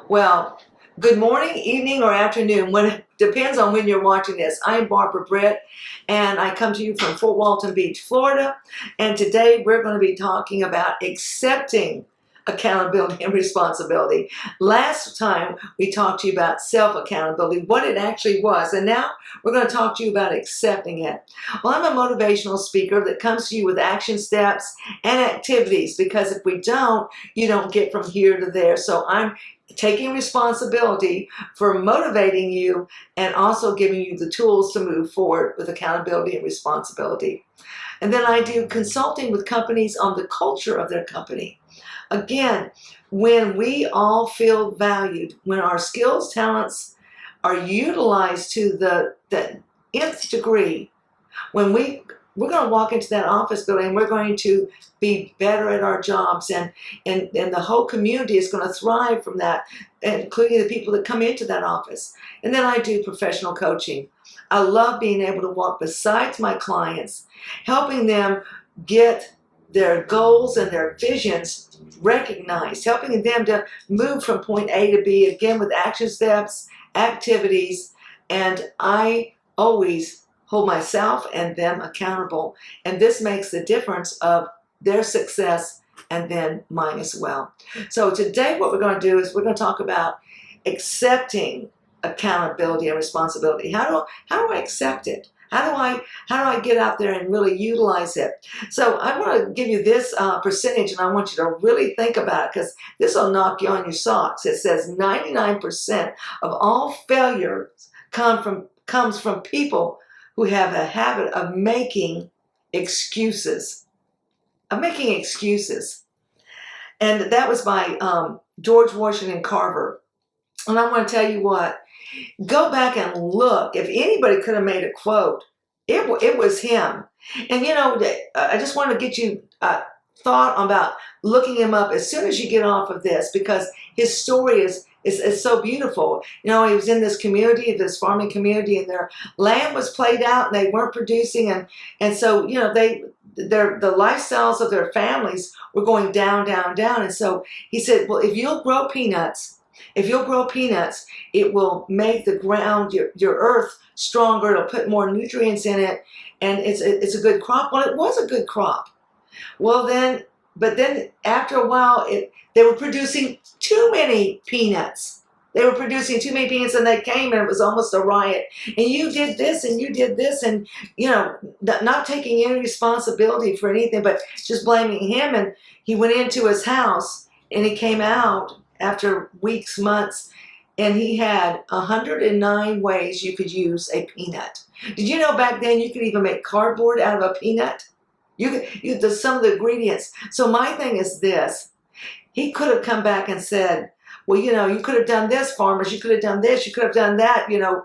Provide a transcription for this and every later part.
Well, good morning, evening, or afternoon. Depends on when you're watching this. I'm Barbara Britt, and I come to you from Fort Walton Beach, Florida. And today we're going to be talking about accepting accountability and responsibility. Last time we talked to you about self-accountability, what it actually was, and now we're going to talk to you about accepting it. Well, I'm a motivational speaker that comes to you with action steps and activities, because if we don't, you don't get from here to there. So I'm taking responsibility for motivating you and also giving you the tools to move forward with accountability and responsibility. And then I do consulting with companies on the culture of their company. Again, when we all feel valued, when our skills, talents are utilized to the nth degree, when we're going to walk into that office building, we're going to be better at our jobs, and the whole community is going to thrive from that, including the people that come into that office. And then I do professional coaching. I love being able to walk beside my clients, helping them get their goals and their visions recognized, helping them to move from point A to B, again with action steps, activities, and I always hold myself and them accountable. And this makes the difference of their success and then mine as well. So today what we're going to do is we're going to talk about accepting accountability and responsibility. How do I accept it? How do I get out there and really utilize it? So I want to give you this percentage, and I want you to really think about it, because this will knock you on your socks. It says 99% of all failures comes from people who have a habit of making excuses. And that was by George Washington Carver. And I want to tell you what, go back and look. If anybody could have made a quote, it was him. And you know, I just want to get you thought about looking him up as soon as you get off of this, because his story is so beautiful. You know, he was in this community, this farming community, and their land was played out and they weren't producing, and so, you know, the lifestyles of their families were going down, down, down. And so he said, well, if you'll grow peanuts, it will make the ground, your earth, stronger. It'll put more nutrients in it, and it's a good crop. Well, it was a good crop. But then after a while, they were producing too many peanuts. And they came, and it was almost a riot. And you did this, and you did this, and, you know, not taking any responsibility for anything, but just blaming him. And he went into his house, and he came out after weeks, months, and he had 109 ways you could use a peanut. Did you know back then you could even make cardboard out of a peanut? Some of the ingredients. So my thing is this: he could have come back and said, well, you know, you could have done this, farmers. You could have done this. You could have done that. You know,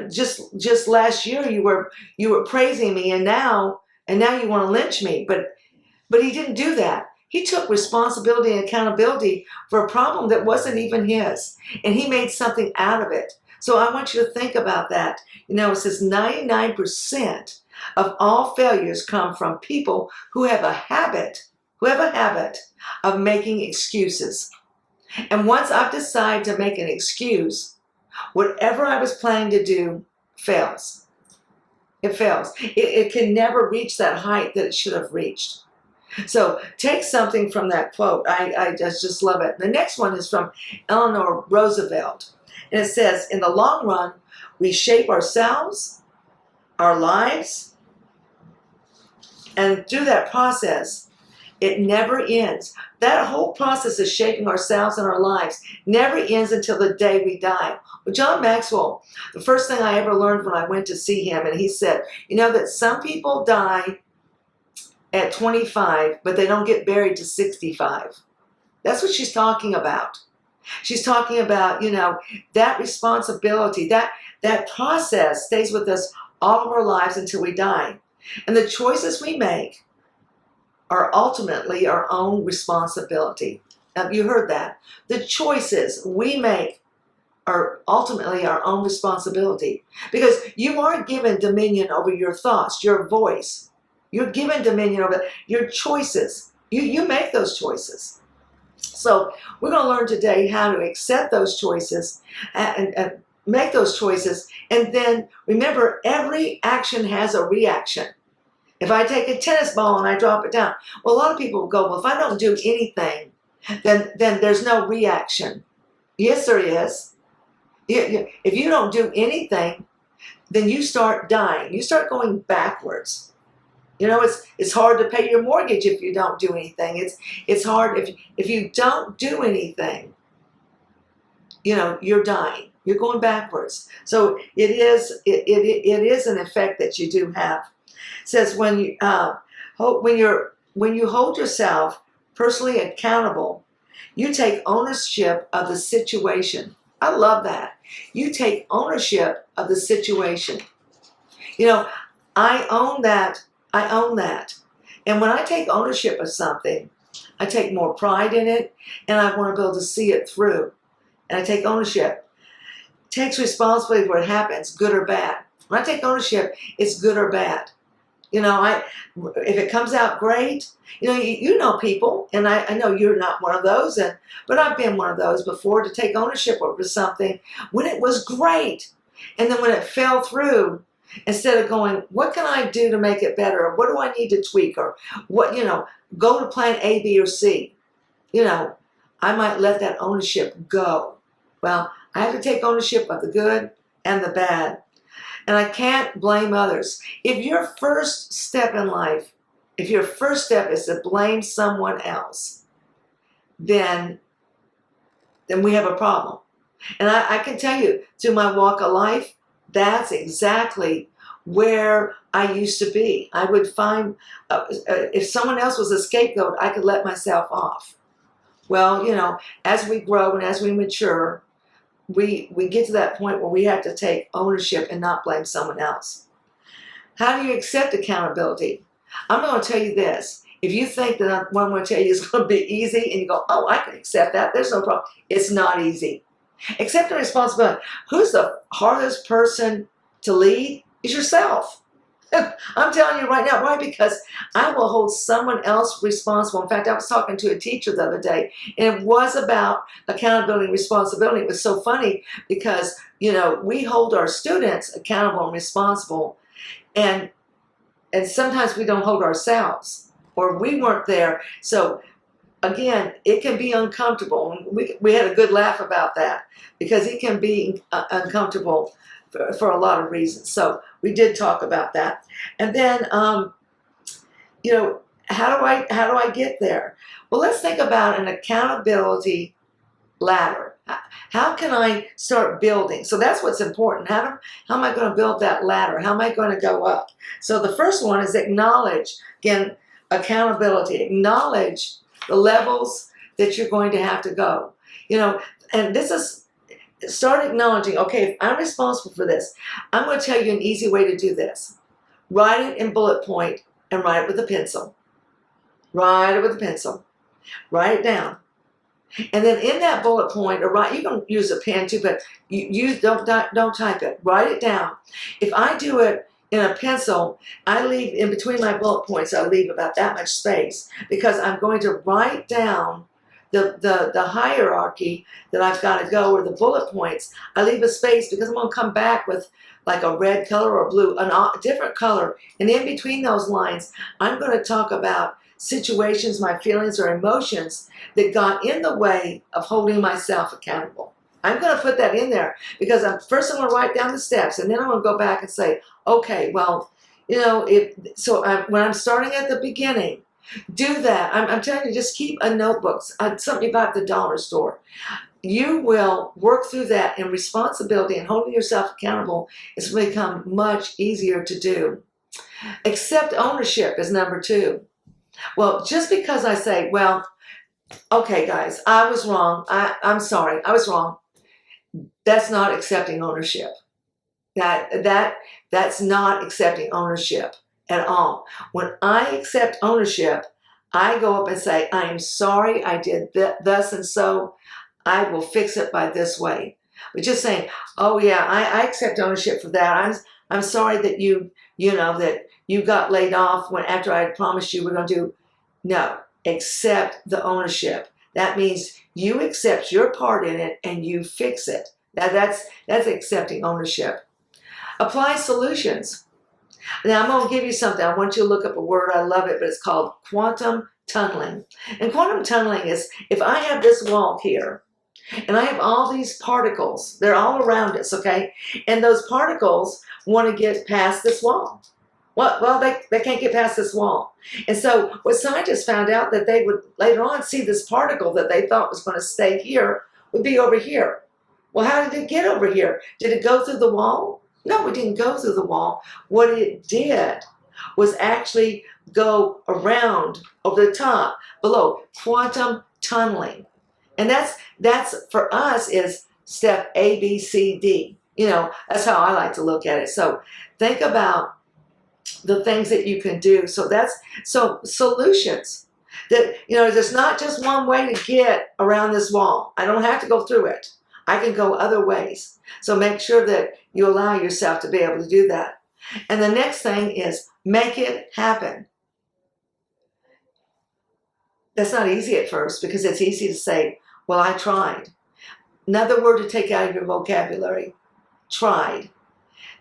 just last year you were praising me, and now you want to lynch me. But he didn't do that. He took responsibility and accountability for a problem that wasn't even his, and he made something out of it. So I want you to think about that. You know, it says 99% of all failures come from people who have a habit of making excuses. And once I've decided to make an excuse, whatever I was planning to do fails. It fails. It can never reach that height that it should have reached. So take something from that quote. I just love it. The next one is from Eleanor Roosevelt. And it says, in the long run, we shape ourselves, our lives, and through that process, it never ends. That whole process of shaping ourselves and our lives never ends until the day we die. Well, John Maxwell, the first thing I ever learned when I went to see him, and he said, you know that some people die at 25, but they don't get buried to 65. That's what she's talking about. She's talking about, you know, that responsibility, that process stays with us all of our lives until we die. And the choices we make are ultimately our own responsibility. Now, you heard that. The choices we make are ultimately our own responsibility, because you are given dominion over your thoughts, your voice. You're given dominion over your choices. You make those choices. So we're going to learn today how to accept those choices and make those choices. And then remember, every action has a reaction. If I take a tennis ball and I drop it down, well, a lot of people will go, well, if I don't do anything, then there's no reaction. Yes, there is. If you don't do anything, then you start dying. You start going backwards. You know, it's hard to pay your mortgage if you don't do anything. It's hard if you don't do anything. You know, you're dying. You're going backwards. So it is an effect that you do have. It says when you hold yourself personally accountable, you take ownership of the situation. I love that. You take ownership of the situation. You know, I own that. I own that. And when I take ownership of something, I take more pride in it, and I want to be able to see it through. And I take ownership. It takes responsibility for what happens, good or bad. When I take ownership, it's good or bad. You know, if it comes out great, you know people, and I know you're not one of those, but I've been one of those before, to take ownership over something when it was great. And then when it fell through, instead of going, what can I do to make it better? Or what do I need to tweak? Or what, go to plan A, B, or C. I might let that ownership go. Well, I have to take ownership of the good and the bad. And I can't blame others. If your first step in life, if your first step is to blame someone else, then we have a problem. And I can tell you, through my walk of life, that's exactly where I used to be. I would find, if someone else was a scapegoat, I could let myself off. Well, as we grow and as we mature, we get to that point where we have to take ownership and not blame someone else. How do you accept accountability? I'm going to tell you this. If you think that what I'm going to tell you is going to be easy and you go, oh, I can accept that, there's no problem. It's not easy. Accepting responsibility. Who's the hardest person to lead? Is yourself. I'm telling you right now. Why? Because I will hold someone else responsible. In fact, I was talking to a teacher the other day, and it was about accountability and responsibility. It was so funny because, we hold our students accountable and responsible, and sometimes we don't hold ourselves, or we weren't there. So again, it can be uncomfortable. We had a good laugh about that because it can be uncomfortable for a lot of reasons. So we did talk about that. And then, how do I get there? Well, let's think about an accountability ladder. How can I start building? So that's what's important. How am I going to build that ladder? How am I going to go up? So the first one is acknowledge. Again, accountability. Acknowledge the levels that you're going to have to go. And this is, start acknowledging, okay, if I'm responsible for this, I'm going to tell you an easy way to do this. Write it in bullet point and write it with a pencil. Write it with a pencil. Write it down. And then in that bullet point, or you can use a pen too, but you don't type it. Write it down. If I do it in a pencil, I leave in between my bullet points, I leave about that much space because I'm going to write down the hierarchy that I've got to go, or the bullet points. I leave a space because I'm going to come back with like a red color or blue, a different color. And in between those lines, I'm going to talk about situations, my feelings or emotions that got in the way of holding myself accountable. I'm going to put that in there because first I'm going to write down the steps, and then I'm going to go back and say, okay, well, when I'm starting at the beginning, do that. I'm telling you, just keep a notebook, something you buy at the dollar store. You will work through that, and responsibility and holding yourself accountable is going to become much easier to do. Accept ownership is number 2. Well, just because I say, well, okay, guys, I was wrong. I'm sorry. I was wrong. That's not accepting ownership. That's not accepting ownership at all. When I accept ownership, I go up and say, I am sorry I did thus and so. I will fix it by this way. But just saying, oh yeah, I accept ownership for that. I'm sorry that that you got laid off after I had promised you we're going to do. No, accept the ownership. That means you accept your part in it and you fix it. That's accepting ownership. Apply solutions. Now I'm going to give you something. I want you to look up a word. I love it, but it's called quantum tunneling. And quantum tunneling is, if I have this wall here, and I have all these particles, they're all around us, okay? And those particles want to get past this wall. Well, they can't get past this wall. And so what scientists found out that they would later on see this particle that they thought was going to stay here would be over here. Well, how did it get over here? Did it go through the wall? No, it didn't go through the wall. What it did was actually go around over the top, below, quantum tunneling. And that's for us is step A, B, C, D. You know, that's how I like to look at it. So think about the things that you can do. So solutions. That, you know, there's not just one way to get around this wall. I don't have to go through it. I can go other ways. So make sure that you allow yourself to be able to do that. And the next thing is make it happen. That's not easy at first because it's easy to say, well, I tried. Another word to take out of your vocabulary, tried.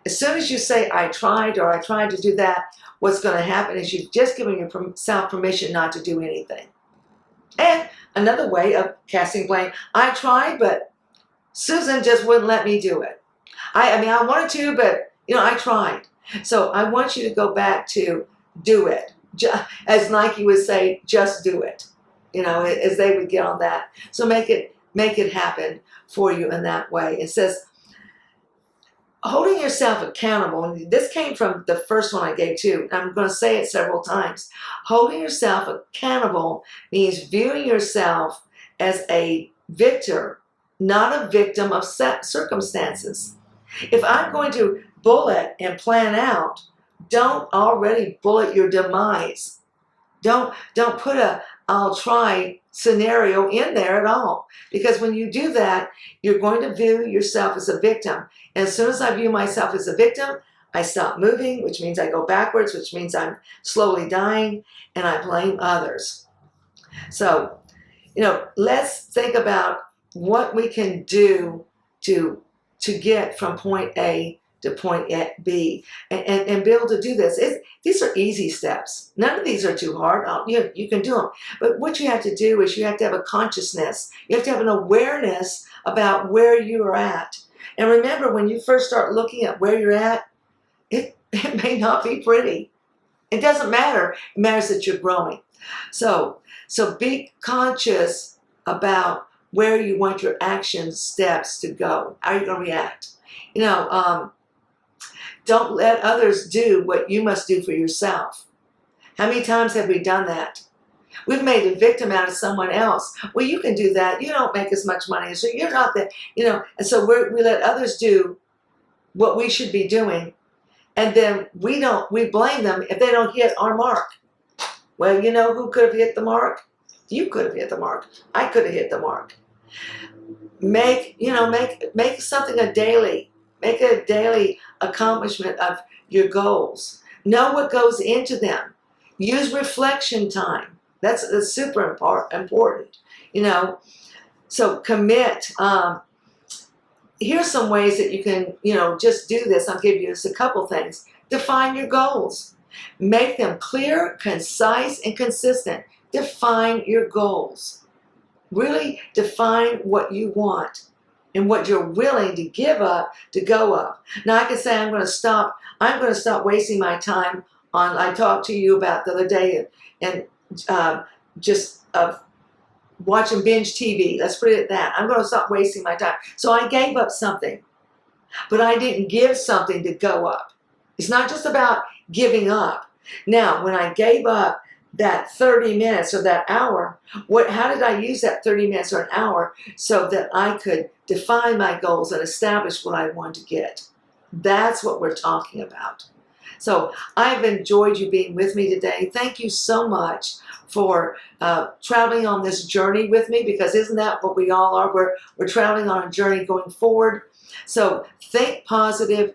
As soon as you say, I tried, or I tried to do that, what's going to happen is you've just given yourself permission not to do anything. And another way of casting blame, I tried, but Susan just wouldn't let me do it. I mean, I wanted to, but, you know, I tried. So I want you to go back to do it. As Nike would say, just do it. You know, as they would get on that. So make it happen for you in that way. It says, holding yourself accountable, and this came from the first one I gave too, and I'm going to say it several times. Holding yourself accountable means viewing yourself as a victor, not a victim of circumstances. If I'm going to bullet and plan out, don't already bullet your demise. Don't put a I'll try scenario in there at all. Because when you do that, you're going to view yourself as a victim. And as soon as I view myself as a victim, I stop moving, which means I go backwards, which means I'm slowly dying, and I blame others. So, you know, let's think about what we can do to get from point A to point B and be able to do this. These are easy steps. None of these are too hard. You can do them. But what you have to do is you have to have a consciousness. You have to have an awareness about where you are at. And remember, when you first start looking at where you're at, it may not be pretty. It doesn't matter. It matters that you're growing. So be conscious about where you want your action steps to go. How are you going to react? You know, don't let others do what you must do for yourself. How many times have we done that? We've made a victim out of someone else. Well, you can do that. You don't make as much money, so you're not that, you know. And so we let others do what we should be doing, and then we blame them if they don't hit our mark. Well, you know who could have hit the mark? You could have hit the mark. I could have hit the mark. Make something a daily. Make it a daily accomplishment of your goals. Know what goes into them. Use reflection time. That's super important. You know, so commit. Here's some ways that you can, you know, just do this. I'll give you just a couple things. Define your goals. Make them clear, concise, and consistent. Define your goals. Really define what you want and what you're willing to give up to go up. Now I can say I'm going to stop wasting my time on, I talked to you about the other day, and just watching binge TV. Let's put it at that. I'm going to stop wasting my time. So I gave up something, but I didn't give something to go up. It's not just about giving up. Now, when I gave up that 30 minutes or that hour, how did I use that 30 minutes or an hour so that I could define my goals and establish what I want to get? That's what we're talking about. So I've enjoyed you being with me today. Thank you so much for traveling on this journey with me, because isn't that what we all are? We're traveling on a journey going forward. So think positive.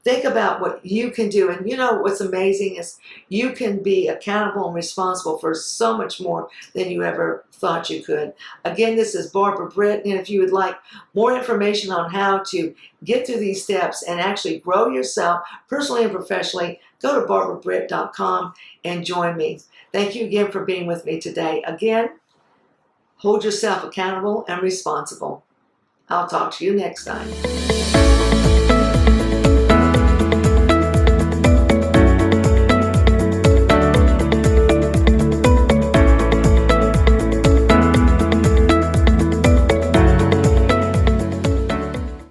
Think about what you can do. And you know what's amazing is you can be accountable and responsible for so much more than you ever thought you could. Again, this is Barbara Britt, and if you would like more information on how to get through these steps and actually grow yourself personally and professionally, go to barbarabritt.com and join me. Thank you again for being with me today. Again, hold yourself accountable and responsible. I'll talk to you next time.